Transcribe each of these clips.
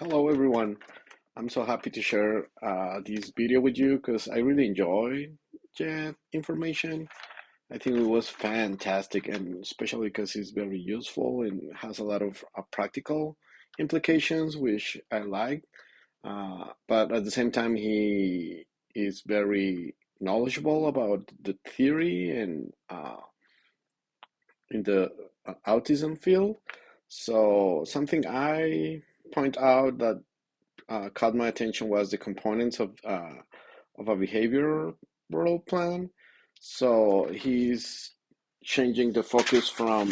Hello, everyone. I'm so happy to share this video with you because I really enjoy the information. I think it was fantastic, and especially because it's very useful and has a lot of practical implications, which I like. But at the same time, he is very knowledgeable about the theory and in the autism field. So something I point out that caught my attention was the components of a behavioral plan. So he's changing the focus from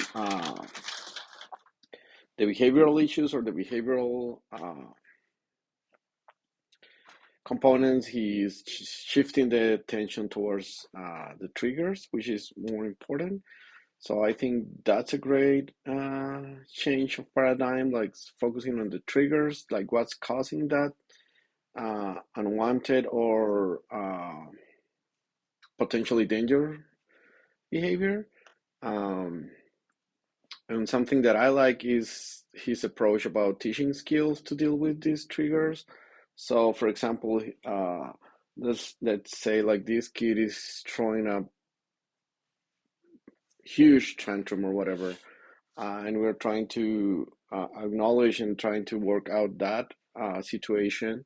the behavioral issues or the behavioral components. He's shifting the attention towards the triggers, which is more important. So I think that's a great change of paradigm, like focusing on the triggers, like what's causing that unwanted or potentially danger behavior. Um, and something that I like is his approach about teaching skills to deal with these triggers. So, for example, let's say like this kid is throwing a huge tantrum or whatever, and we're trying to acknowledge and trying to work out that situation,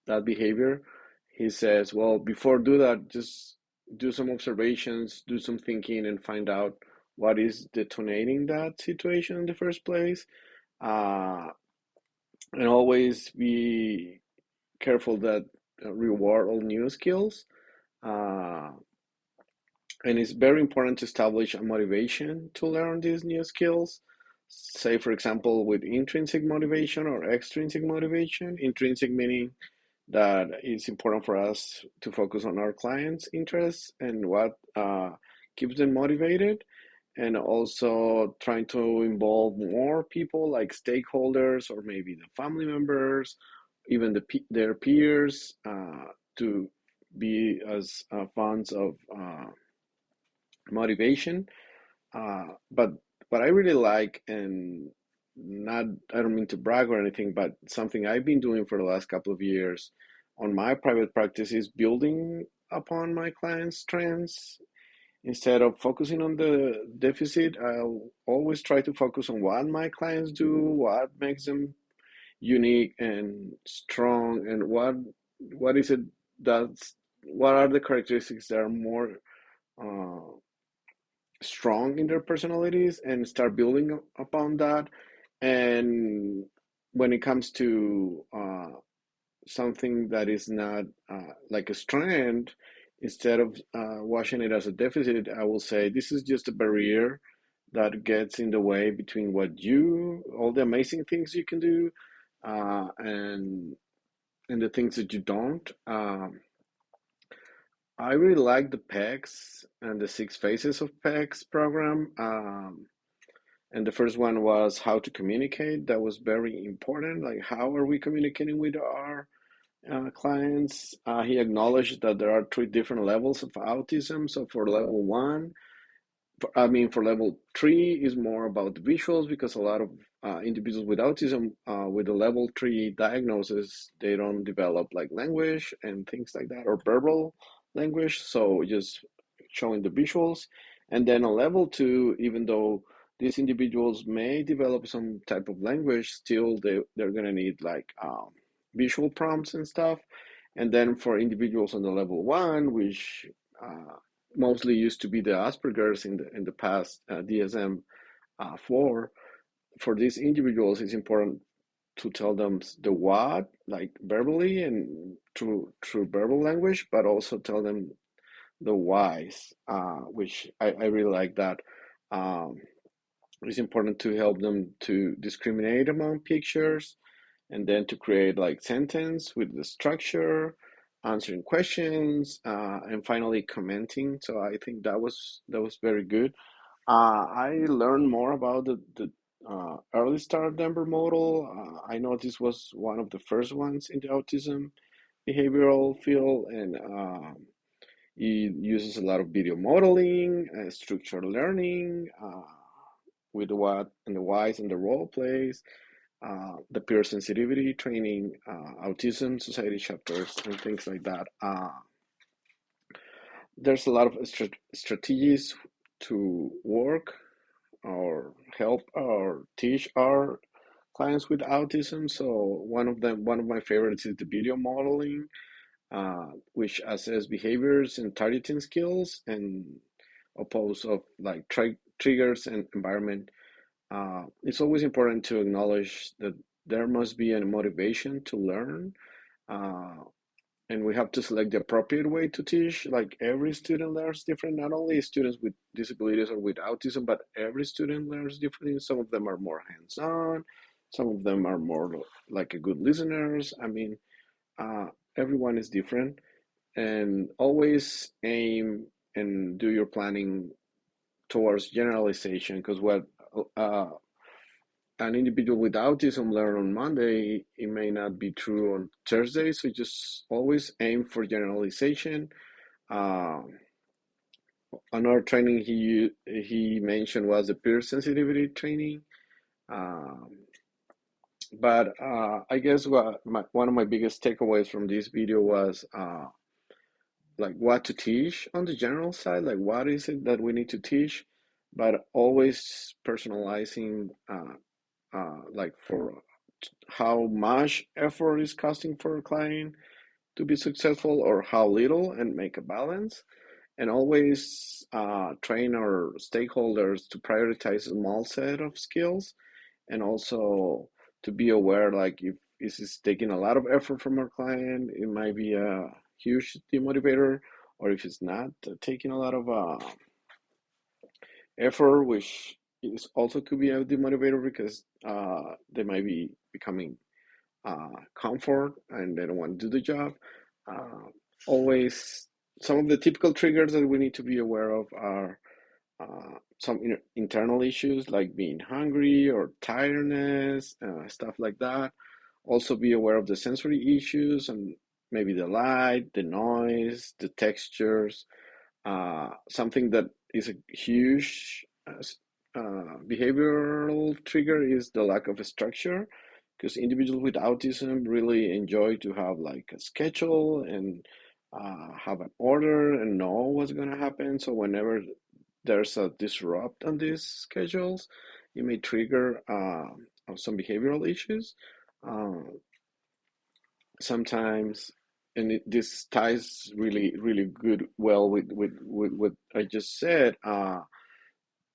that behavior. He says, well, before do that, just do some observations, do some thinking, and find out what is detonating that situation in the first place. Uh, and always be careful that reward all new skills. Uh, and it's very important to establish a motivation to learn these new skills. Say, for example, with intrinsic motivation or extrinsic motivation. Intrinsic meaning that it's important for us to focus on our clients' interests and what keeps them motivated, and also trying to involve more people like stakeholders or maybe the family members, even their peers, to be as funds of motivation. But what I really like, and not, I don't mean to brag or anything, but something I've been doing for the last couple of years on my private practice is building upon my clients' strengths. Instead of focusing on the deficit, I'll always try to focus on what my clients do, what makes them unique and strong, and what is it that's what are the characteristics that are more uh, strong in their personalities, and start building upon that. And when it comes to something that is not like a strength, instead of watching it as a deficit, I will say this is just a barrier that gets in the way between all the amazing things you can do, and the things that you don't. I really like the PECs and the six phases of PECs program. And the first one was how to communicate. That was very important. Like, how are we communicating with our clients? He acknowledged that there are three different levels of autism. So for level one, for level three is more about the visuals, because a lot of individuals with autism, with the level three diagnosis, they don't develop like language and things like that, or verbal language. So just showing the visuals. And then on level two, even though these individuals may develop some type of language, still they're gonna need like visual prompts and stuff. And then for individuals on the level one, which mostly used to be the Asperger's in the past, DSM four. For these individuals, it's important to tell them the what, like verbally and through verbal language, but also tell them the whys, which I really like that. Um, it's important to help them to discriminate among pictures, and then to create like sentence with the structure, answering questions, and finally commenting. So I think that was very good. I learned more about the early start Denver model. I know this was one of the first ones in the autism behavioral field, and it uses a lot of video modeling, structured learning, with the what and the whys and the role plays. the peer sensitivity training, autism society chapters, and things like that. There's a lot of strategies to work or help or teach our clients with autism. So one of my favorites is the video modeling, which assess behaviors and targeting skills and oppose of like triggers and environment. It's always important to acknowledge that there must be a motivation to learn, uh, and we have to select the appropriate way to teach. Like every student learns different, not only students with disabilities or with autism, but every student learns differently. Some of them are more hands-on, some of them are more like a good listeners. I mean, uh, everyone is different, and always aim and do your planning towards generalization, because what uh, an individual with autism learn on Monday, it may not be true on Thursday. So just always aim for generalization. Um, Another training he mentioned was the peer sensitivity training. Um, but I guess one of my biggest takeaways from this video was like what to teach on the general side, like what is it that we need to teach, but always personalizing, like for how much effort is costing for a client to be successful or how little, and make a balance, and always train our stakeholders to prioritize a small set of skills, and also to be aware like if this is taking a lot of effort from our client, it might be a huge demotivator, or if it's not taking a lot of effort, which is also could be a demotivator because they might be becoming comfort and they don't want to do the job. Uh, Always, some of the typical triggers that we need to be aware of are some internal issues like being hungry or tiredness, stuff like that. Also, be aware of the sensory issues and maybe the light, the noise, the textures. Something that is a huge behavioral trigger is the lack of a structure, because individuals with autism really enjoy to have like a schedule and have an order and know what's going to happen. So whenever there's a disrupt on these schedules, it may trigger some behavioral issues. Uh, Sometimes, and this ties really good well with what I just said.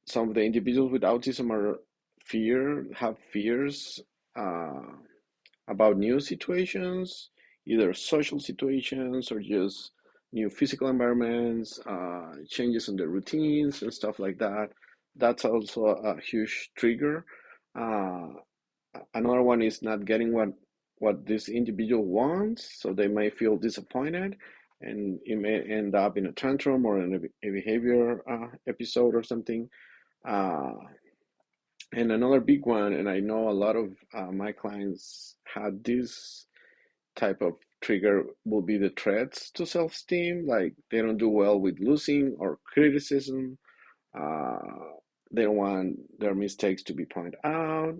Some of the individuals with autism have fears uh, about new situations, either social situations or just new physical environments, changes in their routines and stuff like that. That's also a huge trigger. Uh, Another one is not getting what this individual wants, so they may feel disappointed, and it may end up in a tantrum or in a behavior episode or something. Uh, and another big one, and I know a lot of my clients had this type of trigger, will be the threats to self-esteem. Like they don't do well with losing or criticism. Uh, they don't want their mistakes to be pointed out.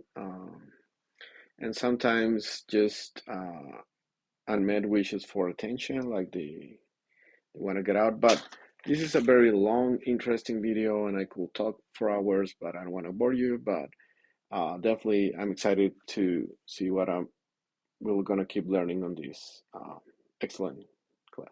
And sometimes just unmet wishes for attention, like they want to get out. But this is a very long, interesting video, and I could talk for hours, but I don't want to bore you. But definitely, I'm excited to see what we're gonna keep learning on this. Excellent.